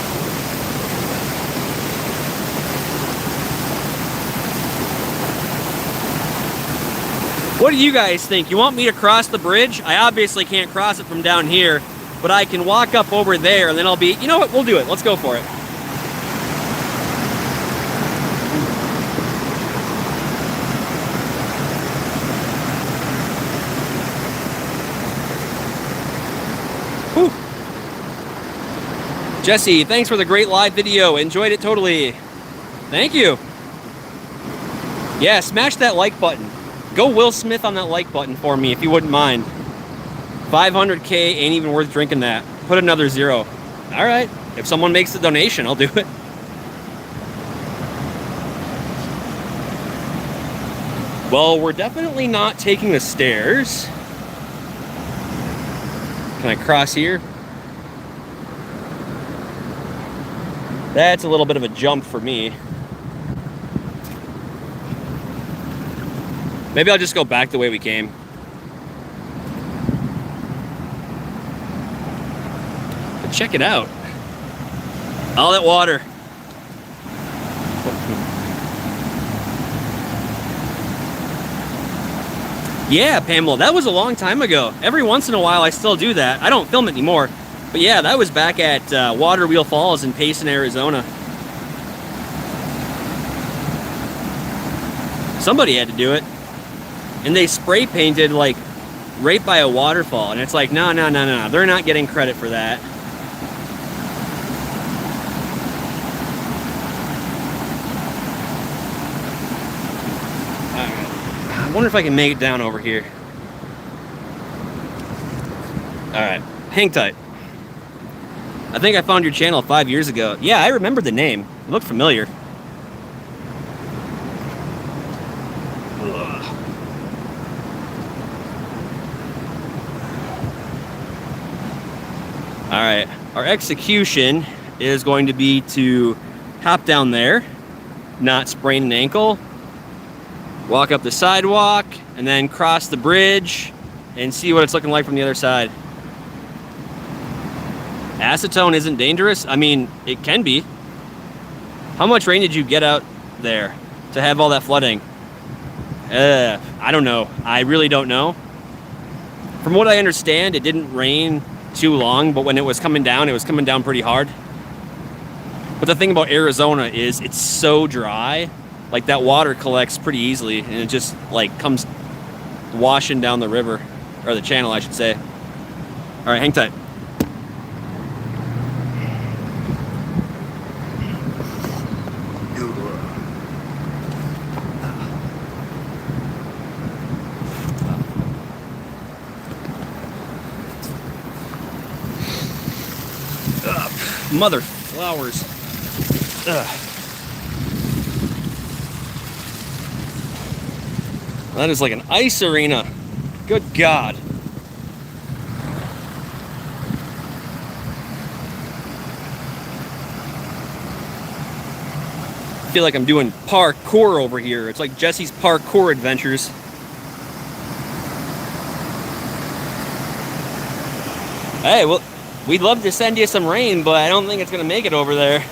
What do you guys think? You want me to cross the bridge? I obviously can't cross it from down here, but I can walk up over there and then I'll be, you know what, we'll do it. Let's go for it. Whew. Jesse, thanks for the great live video. Enjoyed it totally. Thank you. Yeah, smash that like button. Go Will Smith on that like button for me if you wouldn't mind. 500K ain't even worth drinking that. Put another 0. All right. If someone makes a donation, I'll do it. Well, we're definitely not taking the stairs. Can I cross here? That's a little bit of a jump for me. Maybe I'll just go back the way we came. But check it out. All that water. Yeah, Pamela, that was a long time ago. Every once in a while I still do that. I don't film it anymore. But yeah, that was back at Water Wheel Falls in Payson, Arizona. Somebody had to do it. And they spray painted like right by a waterfall. And it's like, no. They're not getting credit for that. I wonder if I can make it down over here. Alright, hang tight. I think I found your channel 5 years ago. Yeah, I remember the name. It looked familiar. Alright, our execution is going to be to hop down there, not sprain an ankle, walk up the sidewalk, and then cross the bridge and see what it's looking like from the other side. Acetone isn't dangerous? I mean, it can be. How much rain did you get out there to have all that flooding? I don't know. I really don't know. From what I understand, it didn't rain too long, but when it was coming down pretty hard. But the thing about Arizona is it's so dry, like that water collects pretty easily and it just like comes washing down the river, or the channel I should say. All right, hang tight. Mother flowers. Ugh. That is like an ice arena. Good God. I feel like I'm doing parkour over here. It's like Jesse's parkour adventures. Hey, well, we'd love to send you some rain, but I don't think it's going to make it over there.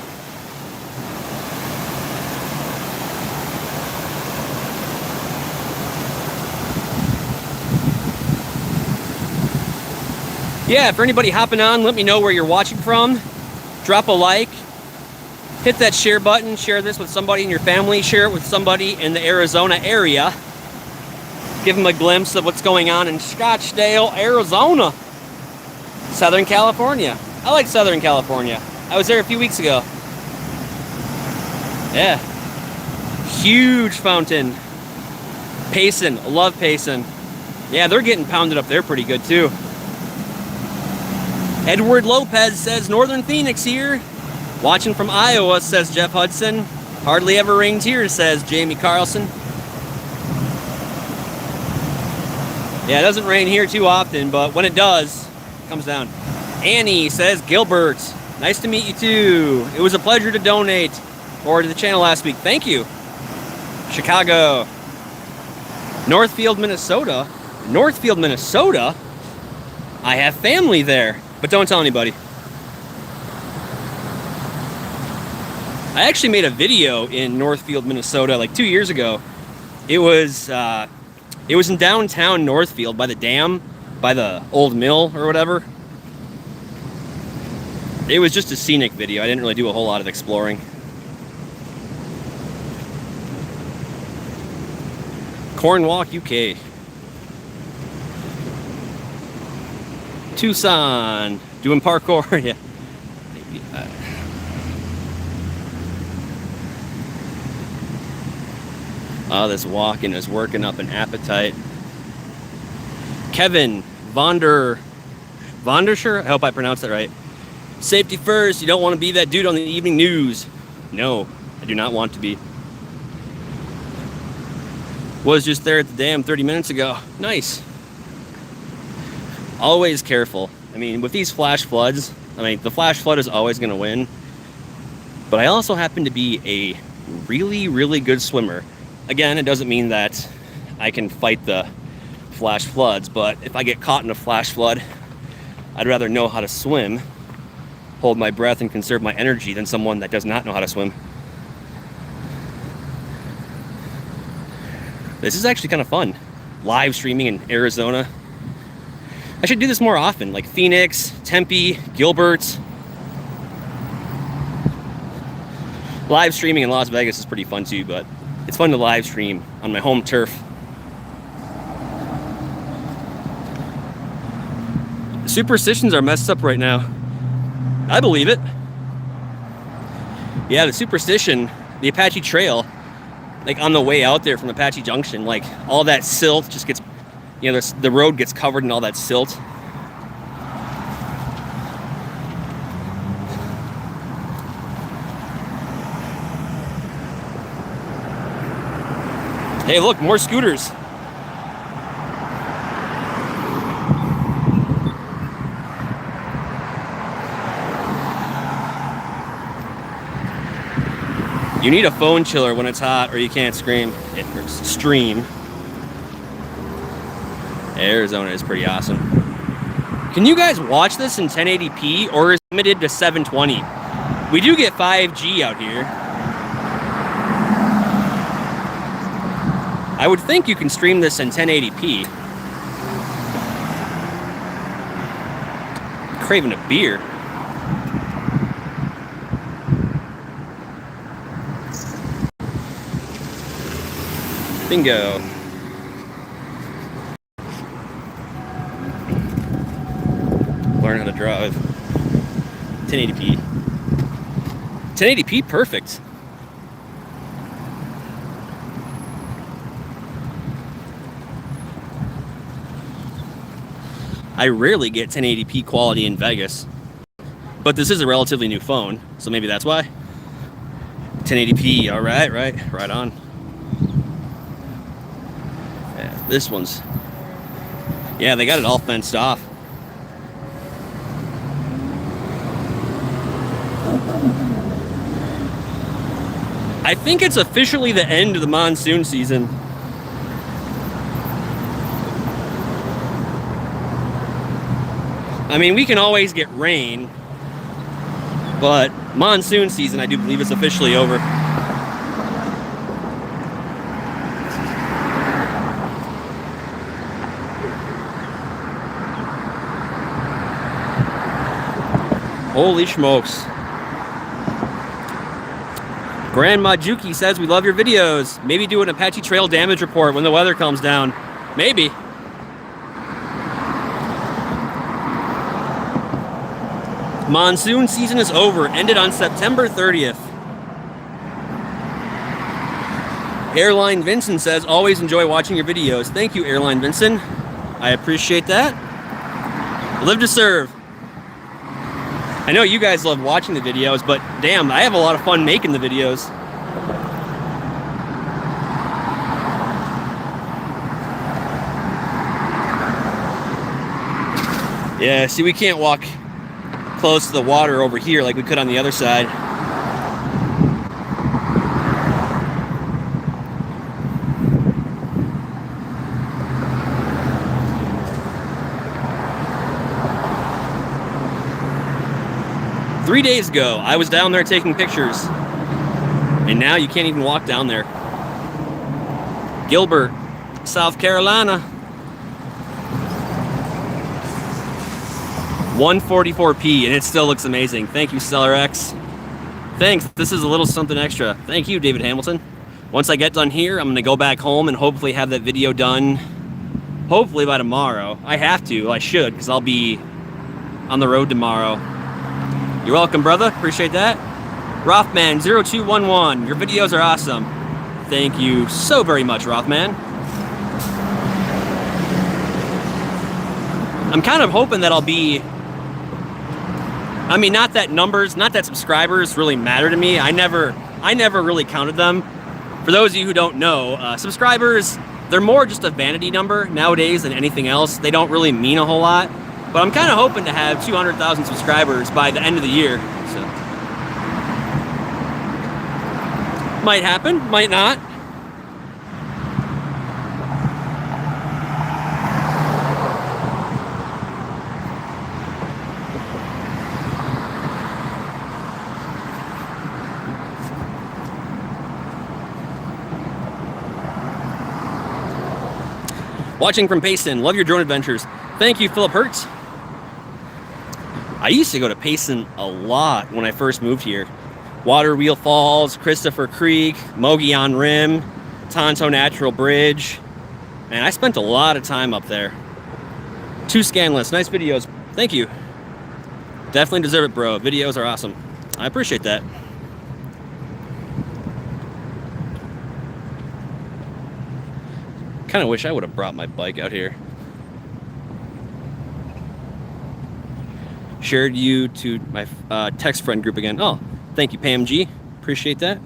Yeah, for anybody hopping on, let me know where you're watching from. Drop a like. Hit that share button. Share this with somebody in your family. Share it with somebody in the Arizona area. Give them a glimpse of what's going on in Scottsdale, Arizona. Southern California. I like Southern California. I was there a few weeks ago. Yeah. Huge fountain. Payson. Love Payson. Yeah, they're getting pounded up there pretty good too. Edward Lopez says Northern Phoenix here. Watching from Iowa, says Jeff Hudson. Hardly ever rains here, says Jamie Carlson. Yeah, it doesn't rain here too often, but when it does, comes down. Annie says Gilbert, nice to meet you too. It was a pleasure to donate to the channel last week. Thank you. Chicago. Northfield, Minnesota. Northfield, Minnesota? I have family there, but don't tell anybody. I actually made a video in Northfield, Minnesota like 2 years ago. It was in downtown Northfield by the dam, by the old mill or whatever. It was just a scenic video. I didn't really do a whole lot of exploring. Cornwalk, UK. Tucson, doing parkour, yeah. Oh, this walking is working up an appetite. Kevin Vonderscher, I hope I pronounced that right. Safety first, you don't want to be that dude on the evening news. No, I do not want to be. Was just there at the dam 30 minutes ago. Nice. Always careful. I mean, with these flash floods, I mean, the flash flood is always going to win. But I also happen to be a really, really good swimmer. Again, it doesn't mean that I can fight the flash floods, but if I get caught in a flash flood, I'd rather know how to swim, hold my breath, and conserve my energy than someone that does not know how to swim. This is actually kind of fun. Live streaming in Arizona. I should do this more often, like Phoenix, Tempe, Gilbert. Live streaming in Las Vegas is pretty fun too, but it's fun to live stream on my home turf. Superstitions are messed up right now. I believe it. Yeah, the superstition, the Apache Trail, like on the way out there from Apache Junction, like all that silt just gets, you know, the road gets covered in all that silt. Hey, look, more scooters. You need a phone chiller when it's hot or you can't stream. Arizona is pretty awesome. Can you guys watch this in 1080p or is it limited to 720? We do get 5G out here. I would think you can stream this in 1080p. Craving a beer. Bingo. Learn how to drive. 1080p. 1080p, perfect. I rarely get 1080p quality in Vegas, but this is a relatively new phone, so maybe that's why. 1080p, all right, right on. Yeah, this one's, yeah, they got it all fenced off. I think it's officially the end of the monsoon season. I mean, we can always get rain, but monsoon season, I do believe, is officially over. Holy smokes. Grandma Juki says, we love your videos. Maybe do an Apache Trail damage report when the weather comes down. Maybe. Monsoon season is over. Ended on September 30th. Airline Vincent says, always enjoy watching your videos. Thank you, Airline Vincent. I appreciate that. Live to serve. I know you guys love watching the videos, but damn, I have a lot of fun making the videos. Yeah, see, we can't walk close to the water over here like we could on the other side. Three days ago, I was down there taking pictures, and now you can't even walk down there. Gilbert, South Carolina. 144p, and it still looks amazing. Thank you, Stellar X. Thanks. This is a little something extra. Thank you, David Hamilton. Once I get done here, I'm going to go back home and hopefully have that video done, hopefully by tomorrow. I have to. I should, because I'll be on the road tomorrow. You're welcome, brother. Appreciate that. Rothman0211, your videos are awesome. Thank you so very much, Rothman. I'm kind of hoping that I'll be, I mean, not that numbers, not that subscribers really matter to me. I never really counted them. For those of you who don't know, subscribers, they're more just a vanity number nowadays than anything else. They don't really mean a whole lot. But I'm kind of hoping to have 200,000 subscribers by the end of the year. So might happen, might not. Watching from Payson, love your drone adventures. Thank you, Philip Hertz. I used to go to Payson a lot when I first moved here. Water Wheel Falls, Christopher Creek, Mogollon Rim, Tonto Natural Bridge. Man, I spent a lot of time up there. 2 scanless, nice videos. Thank you. Definitely deserve it, bro. Videos are awesome. I appreciate that. Kind of wish I would have brought my bike out here. Shared you to my text friend group again. Oh, thank you, Pam G. Appreciate that.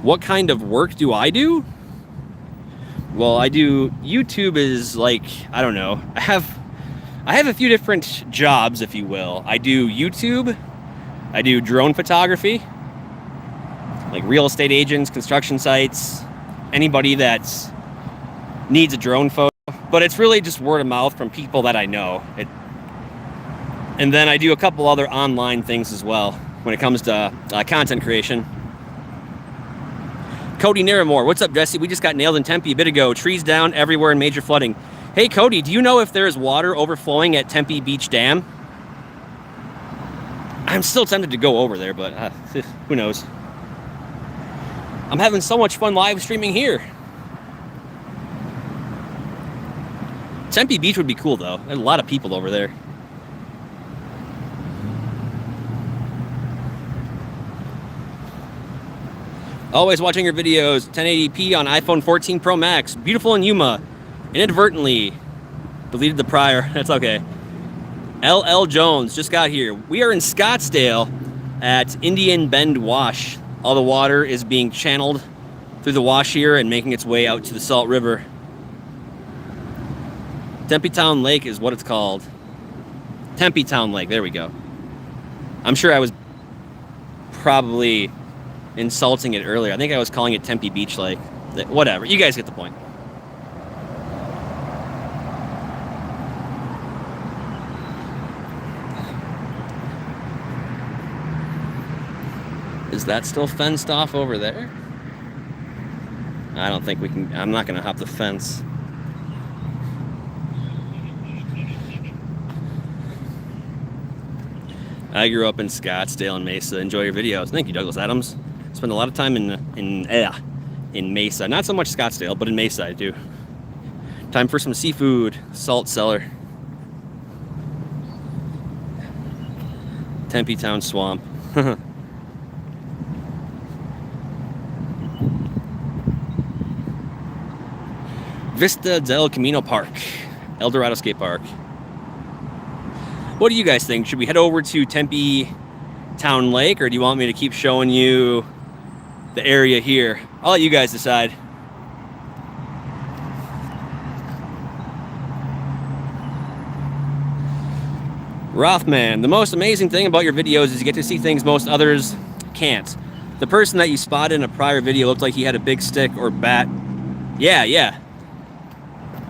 What kind of work do I do? Well, I do, YouTube is like, I don't know. I have a few different jobs, if you will. I do YouTube. I do drone photography. Like real estate agents, construction sites, anybody that's needs a drone photo, but it's really just word of mouth from people that I know. And then I do a couple other online things as well when it comes to content creation. Cody Naramore, what's up, Jesse? We just got nailed in Tempe a bit ago. Trees down everywhere and major flooding. Hey, Cody, do you know if there is water overflowing at Tempe Beach Dam? I'm still tempted to go over there, but who knows? I'm having so much fun live streaming here. Tempe Beach would be cool, though. There's a lot of people over there. Always watching your videos. 1080p on iPhone 14 Pro Max. Beautiful in Yuma. Inadvertently deleted the prior. That's okay. LL Jones just got here. We are in Scottsdale at Indian Bend Wash. All the water is being channeled through the wash here and making its way out to the Salt River. Tempe Town Lake is what it's called. Tempe Town Lake, there we go. I'm sure I was probably insulting it earlier. I think I was calling it Tempe Beach Lake. Whatever, you guys get the point. Is that still fenced off over there? I don't think we can, I'm not gonna hop the fence. I grew up in Scottsdale and Mesa. Enjoy your videos. Thank you, Douglas Adams. Spend a lot of time in Mesa. Not so much Scottsdale, but in Mesa I do. Time for some seafood. Salt cellar. Tempe Town Swamp. Vista del Camino Park. El Dorado Skate Park. What do you guys think? Should we head over to Tempe Town Lake, or do you want me to keep showing you the area here? I'll let you guys decide. Rothman, the most amazing thing about your videos is you get to see things most others can't. The person that you spotted in a prior video looked like he had a big stick or bat. Yeah.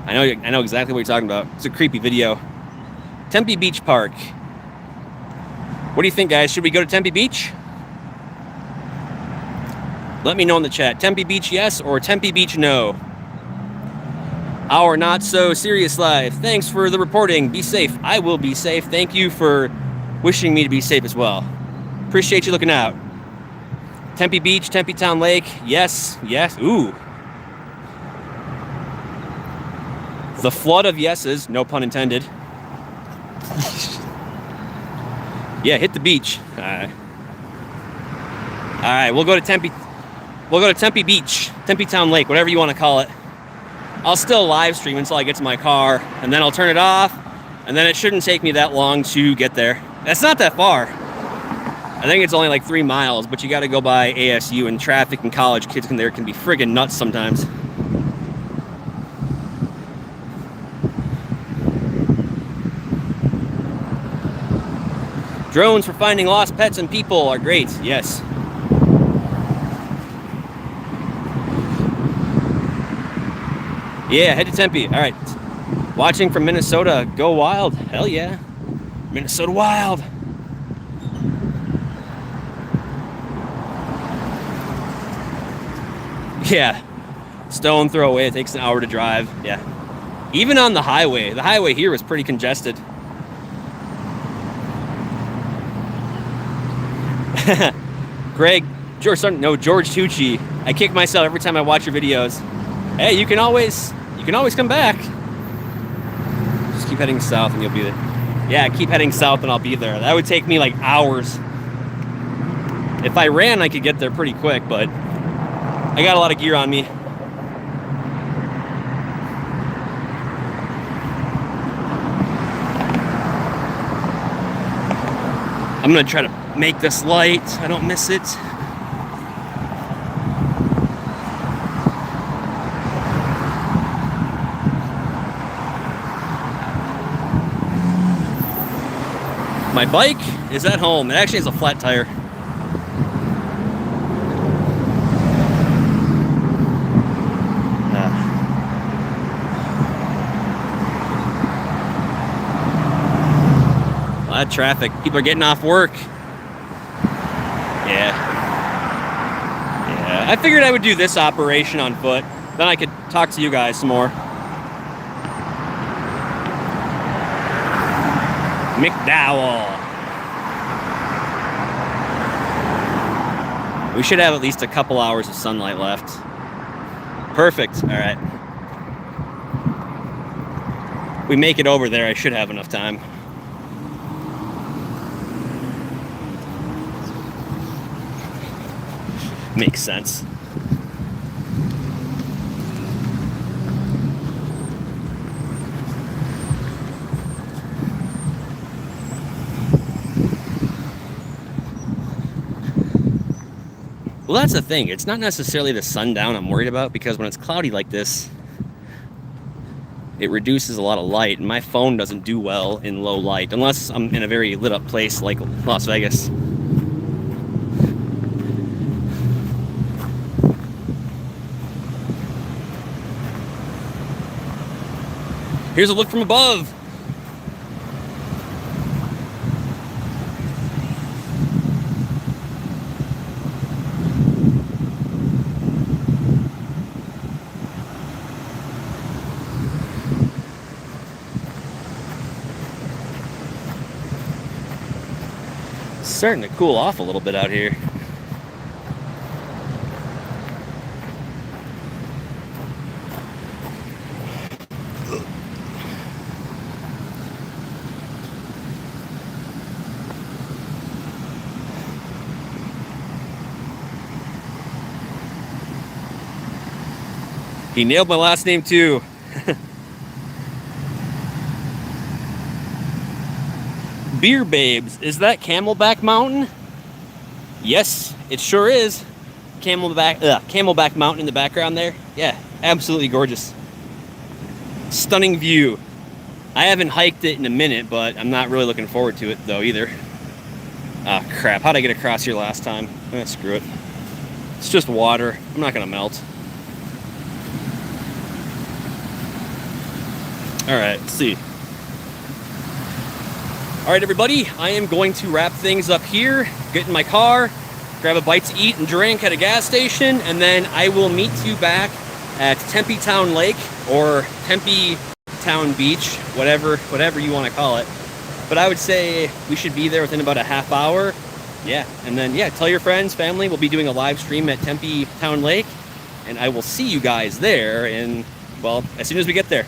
I know exactly what you're talking about. It's a creepy video. Tempe Beach Park. What do you think, guys? Should we go to Tempe Beach? Let me know in the chat. Tempe Beach yes or Tempe Beach no. Our not so serious live. Thanks for the reporting. Be safe. I will be safe. Thank you for wishing me to be safe as well. Appreciate you looking out. Tempe Beach, Tempe Town Lake. Yes. Ooh. The flood of yeses, no pun intended. Yeah, hit the beach. All right, we'll go to Tempe. We'll go to Tempe Beach, Tempe Town Lake, whatever you want to call it. I'll still live stream until I get to my car, and then I'll turn it off, and then it shouldn't take me that long to get there. That's not that far. I think it's only like 3 miles, but you got to go by ASU, and traffic and college kids can be friggin' nuts sometimes. Drones for finding lost pets and people are great. Yes. Yeah, head to Tempe. All right. Watching from Minnesota. Go Wild. Hell yeah. Minnesota Wild. Yeah. Stone throw away. It takes an hour to drive. Yeah. Even on the highway here was pretty congested. Greg, George Tucci. I kick myself every time I watch your videos. Hey, you can always come back. Just keep heading south and you'll be there. Yeah, keep heading south and I'll be there. That would take me like hours. If I ran, I could get there pretty quick, but I got a lot of gear on me. I'm gonna try to make this light so I don't miss it. My bike is at home. It actually has a flat tire. A lot of traffic. People are getting off work. Yeah. I figured I would do this operation on foot. Then I could talk to you guys some more. McDowell. We should have at least a couple hours of sunlight left. Perfect. All right. We make it over there. I should have enough time. Makes sense. Well, that's the thing. It's not necessarily the sundown I'm worried about, because when it's cloudy like this, it reduces a lot of light, and my phone doesn't do well in low light, unless I'm in a very lit up place like Las Vegas. Here's a look from above. It's starting to cool off a little bit out here. He nailed my last name too. Beer Babes, is that Camelback Mountain? Yes, it sure is. Camelback Mountain in the background there. Yeah, absolutely gorgeous. Stunning view. I haven't hiked it in a minute, but I'm not really looking forward to it though either. Ah, crap. How'd I get across here last time? Screw it. It's just water. I'm not gonna melt. All right, let's see. All right, everybody, I am going to wrap things up here, get in my car, grab a bite to eat and drink at a gas station, and then I will meet you back at Tempe Town Lake or Tempe Town Beach, whatever you want to call it. But I would say we should be there within about a half hour. Yeah, and then, yeah, tell your friends, family. We'll be doing a live stream at Tempe Town Lake, and I will see you guys there, and, well, as soon as we get there.